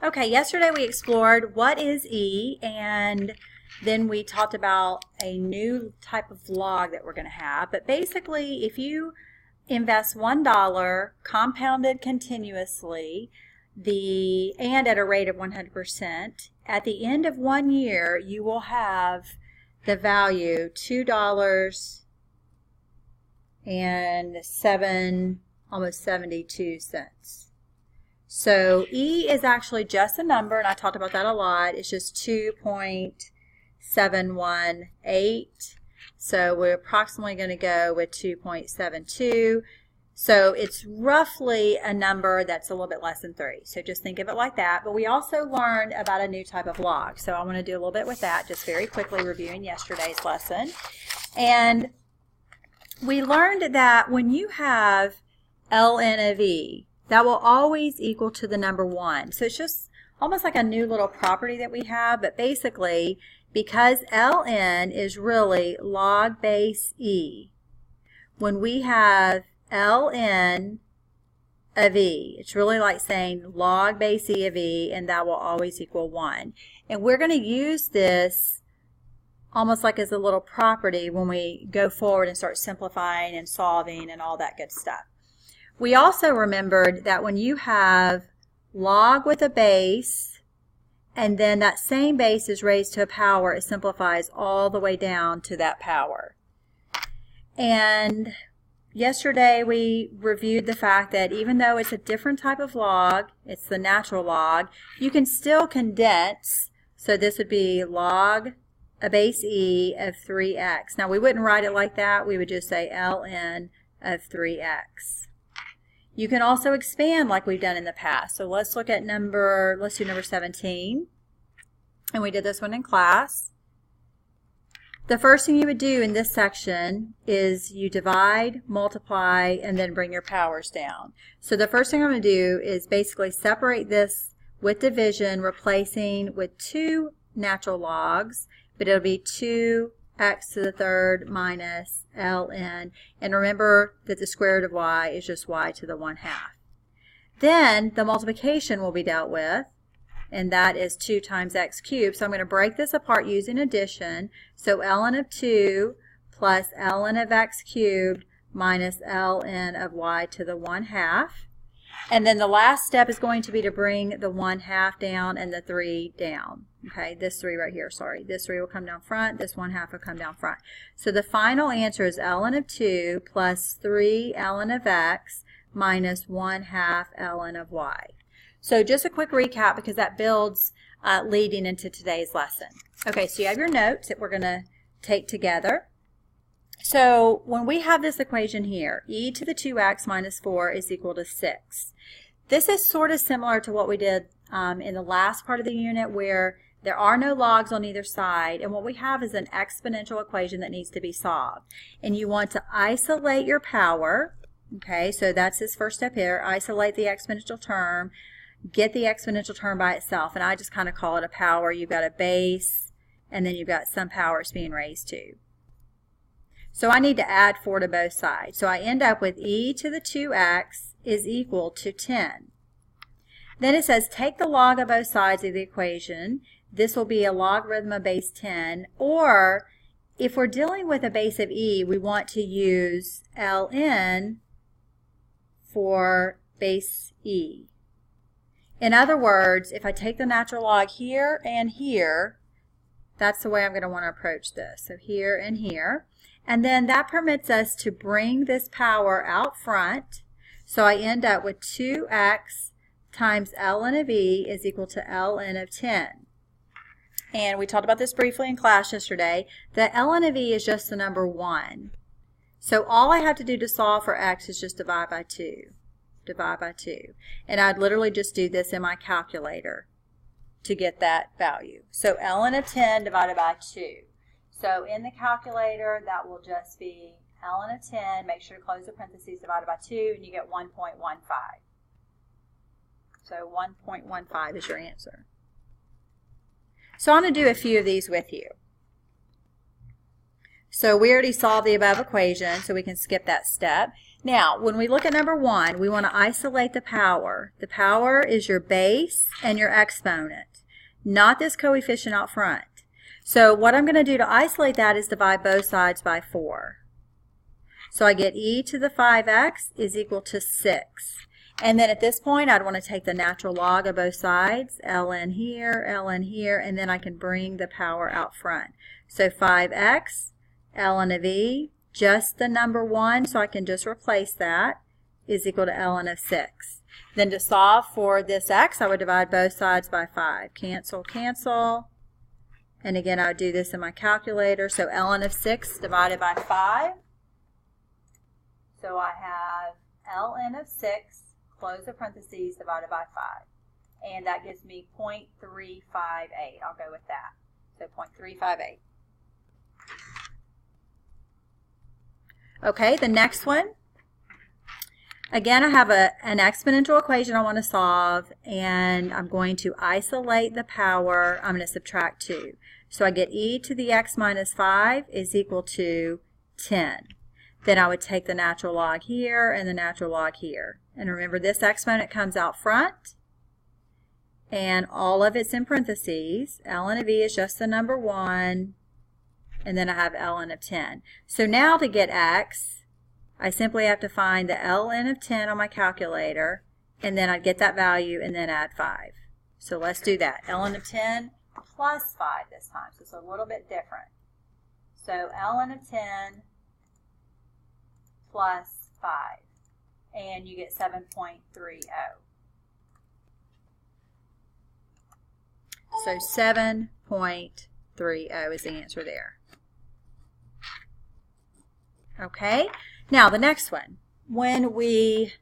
Okay, yesterday we explored what is E, and then we talked about a new type of log that we're going to have. But basically, if you invest $1 compounded continuously and at a rate of 100%, at the end of 1 year you will have the value $2 and almost 72 cents. So E is actually just a number, and I talked about that a lot. It's just 2.718. So we're approximately going to go with 2.72. So it's roughly a number that's a little bit less than 3. So just think of it like that. But we also learned about a new type of log. So I want to do a little bit with that, just very quickly reviewing yesterday's lesson. And we learned that when you have ln of E, that will always equal to the number 1. So it's just almost like a new little property that we have, but basically, because ln is really log base E, when we have ln of E, it's really like saying log base E of E, and that will always equal 1. And we're going to use this almost like as a little property when we go forward and start simplifying and solving and all that good stuff. We also remembered that when you have log with a base and then that same base is raised to a power, it simplifies all the way down to that power. And yesterday we reviewed the fact that even though it's a different type of log, it's the natural log, you can still condense. So this would be log a base E of 3x. Now we wouldn't write it like that. We would just say ln of 3x. You can also expand like we've done in the past. So let's do number 17. And we did this one in class. The first thing you would do in this section is you divide, multiply, and then bring your powers down. So the first thing I'm going to do is basically separate this with division, replacing with 2 natural logs, but it'll be 2x to the third minus ln, and remember that the square root of y is just y to the 1/2. Then the multiplication will be dealt with, and that is 2 times x cubed. So I'm going to break this apart using addition. So ln of 2 plus ln of x cubed minus ln of y to the 1/2. And then the last step is going to be to bring the 1/2 down and the 3 down. Okay, this 3 right here, sorry. This 3 will come down front, this 1/2 will come down front. So the final answer is ln of 2 plus 3 ln of x minus 1/2 ln of y. So just a quick recap because that builds leading into today's lesson. Okay, so you have your notes that we're going to take together. So when we have this equation here, e to the 2x minus 4 is equal to 6. This is sort of similar to what we did in the last part of the unit where there are no logs on either side, and what we have is an exponential equation that needs to be solved. And you want to isolate your power. Okay, so that's this first step here. Isolate the exponential term. Get the exponential term by itself, and I just kind of call it a power. You've got a base, and then you've got some powers being raised to. So I need to add 4 to both sides. So I end up with e to the 2x is equal to 10. Then it says take the log of both sides of the equation. This will be a logarithm of base 10. Or if we're dealing with a base of e, we want to use ln for base e. In other words, if I take the natural log here and here, that's the way I'm going to want to approach this. So here and here. And then that permits us to bring this power out front. So I end up with 2x times ln of e is equal to ln of 10. And we talked about this briefly in class yesterday. The ln of e is just the number 1. So all I have to do to solve for x is just divide by 2. Divide by 2. And I'd literally just do this in my calculator to get that value. So ln of 10 divided by 2. So in the calculator, that will just be ln of 10, make sure to close the parentheses, divided by 2, and you get 1.15. So 1.15 is your answer. So I'm going to do a few of these with you. So we already solved the above equation, so we can skip that step. Now, when we look at number 1, we want to isolate the power. The power is your base and your exponent, not this coefficient out front. So what I'm going to do to isolate that is divide both sides by 4. So I get e to the 5x is equal to 6. And then at this point, I'd want to take the natural log of both sides, ln here, and then I can bring the power out front. So 5x, ln of e, just the number 1, so I can just replace that, is equal to ln of 6. Then to solve for this x, I would divide both sides by 5. Cancel, cancel. And again, I would do this in my calculator. So ln of 6 divided by 5. So I have ln of 6, close the parentheses, divided by 5. And that gives me 0.358. I'll go with that. So 0.358. Okay, the next one. Again, I have an exponential equation I want to solve, and I'm going to isolate the power. I'm going to subtract 2. So I get e to the x minus 5 is equal to 10. Then I would take the natural log here and the natural log here. And remember, this exponent comes out front, and all of it's in parentheses. ln of e is just the number 1, and then I have ln of 10. So now to get x, I simply have to find the ln of 10 on my calculator, and then I'd get that value and then add 5. So let's do that. ln of 10 plus 5 this time, so it's a little bit different. So ln of 10 plus 5, and you get 7.30. So 7.30 is the answer there. Okay, now the next one. When we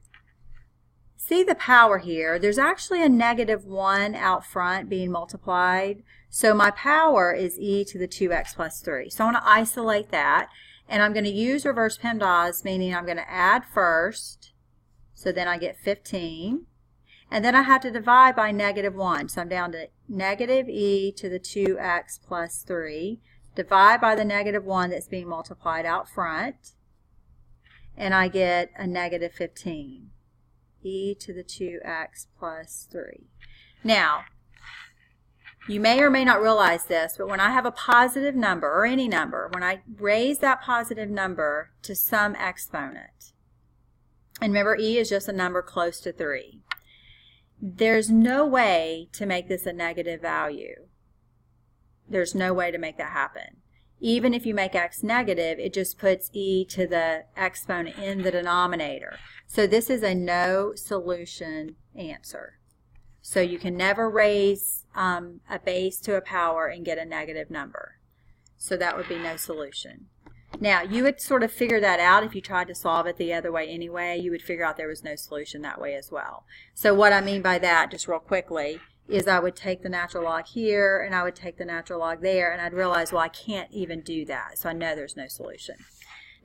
see the power here, there's actually a -1 out front being multiplied. So my power is e to the 2x plus 3. So I want to isolate that. And I'm going to use reverse PEMDAS, meaning I'm going to add first. So then I get 15. And then I have to divide by -1. So I'm down to negative e to the 2x plus 3. Divide by the -1 that's being multiplied out front. And I get a -15. E to the 2x plus 3. Now, you may or may not realize this, but when I have a positive number, or any number, when I raise that positive number to some exponent, and remember e is just a number close to 3, there's no way to make this a negative value. There's no way to make that happen. Even if you make x negative, it just puts e to the exponent in the denominator. So this is a no solution answer. So you can never raise a base to a power and get a negative number. So that would be no solution. Now, you would sort of figure that out if you tried to solve it the other way anyway. You would figure out there was no solution that way as well. So what I mean by that, just real quickly, is I would take the natural log here and I would take the natural log there, and I'd realize, well, I can't even do that. So I know there's no solution.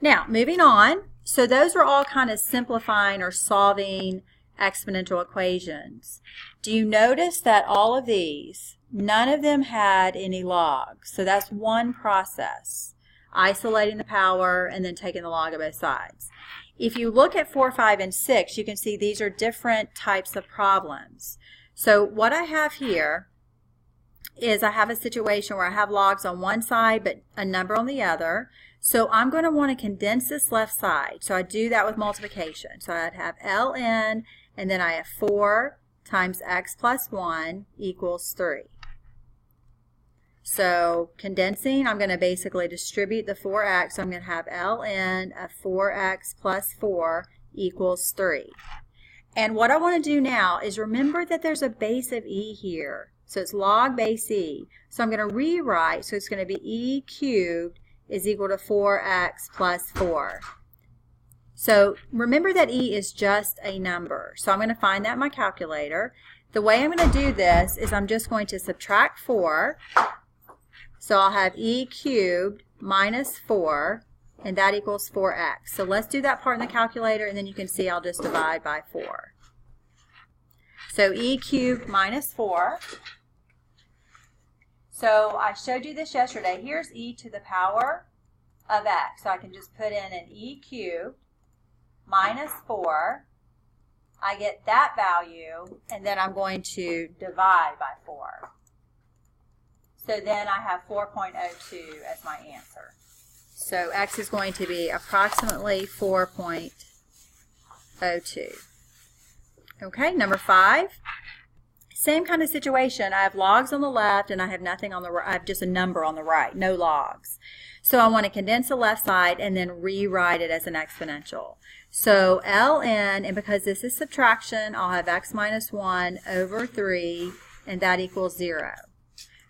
Now, moving on. So those are all kind of simplifying or solving exponential equations. Do you notice that all of these, none of them had any logs? So that's one process, isolating the power and then taking the log of both sides. If you look at 4, 5, and 6, you can see these are different types of problems. So what I have here is I have a situation where I have logs on one side but a number on the other. So I'm going to want to condense this left side. So I do that with multiplication. So I'd have ln, and then I have 4 times x plus 1 equals 3. So condensing, I'm going to basically distribute the 4x. So I'm going to have ln of 4x plus 4 equals 3. And what I want to do now is remember that there's a base of e here. So it's log base e. So I'm going to rewrite, so it's going to be e cubed is equal to 4x plus 4. So remember that e is just a number. So I'm going to find that in my calculator. The way I'm going to do this is I'm just going to subtract 4. So I'll have e cubed minus 4, and that equals 4x. So let's do that part in the calculator, and then you can see I'll just divide by 4. So e cubed minus 4. So I showed you this yesterday. Here's e to the power of x. So I can just put in an e cubed minus 4. I get that value, and then I'm going to divide by 4. So then I have 4.02 as my answer. So x is going to be approximately 4.02. Okay, number 5. Same kind of situation. I have logs on the left and I have nothing on the right. I have just a number on the right, no logs. So I want to condense the left side and then rewrite it as an exponential. So ln, and because this is subtraction, I'll have x minus 1 over 3, and that equals 0.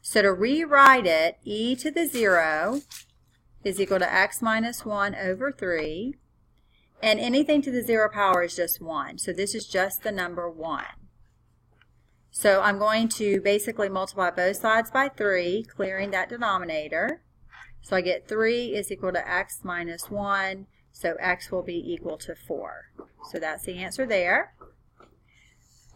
So to rewrite it, e to the 0 is equal to x minus 1 over 3, and anything to the 0 power is just 1. So this is just the number 1. So I'm going to basically multiply both sides by 3, clearing that denominator. So I get 3 is equal to x minus 1, so x will be equal to 4. So that's the answer there.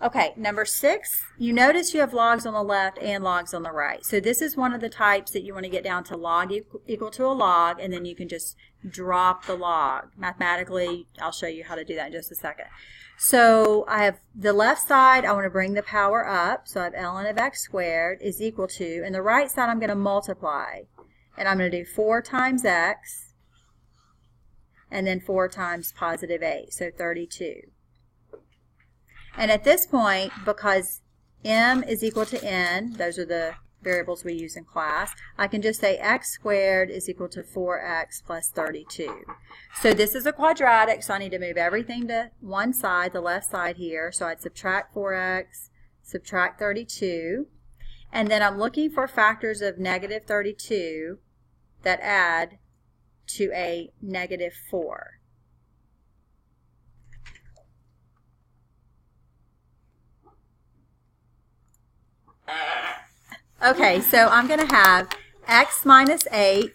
Okay, number 6, you notice you have logs on the left and logs on the right. So this is one of the types that you want to get down to log equal to a log, and then you can just drop the log. Mathematically, I'll show you how to do that in just a second. So I have the left side, I want to bring the power up, so I have ln of x squared is equal to, and the right side I'm going to multiply. And I'm going to do 4 times x, and then 4 times positive 8, so 32. And at this point, because m is equal to n, those are the variables we use in class, I can just say x squared is equal to 4x plus 32. So this is a quadratic, so I need to move everything to one side, the left side here. So I'd subtract 4x, subtract 32, and then I'm looking for factors of negative 32 that add to a negative 4. Okay, so I'm going to have x minus 8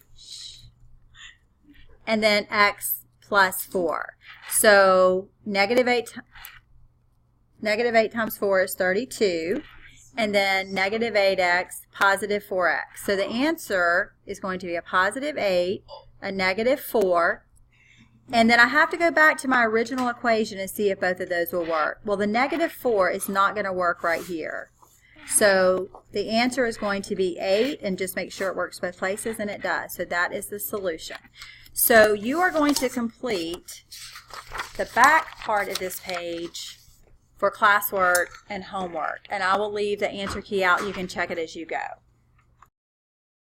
and then x plus 4. So negative 8 times 4 is 32, and then negative 8x, positive 4x. So the answer is going to be a positive 8, a negative 4, and then I have to go back to my original equation and see if both of those will work. Well, the negative 4 is not going to work right here. So the answer is going to be 8, and just make sure it works both places, and it does. So that is the solution. So you are going to complete the back part of this page for classwork and homework, and I will leave the answer key out. You can check it as you go.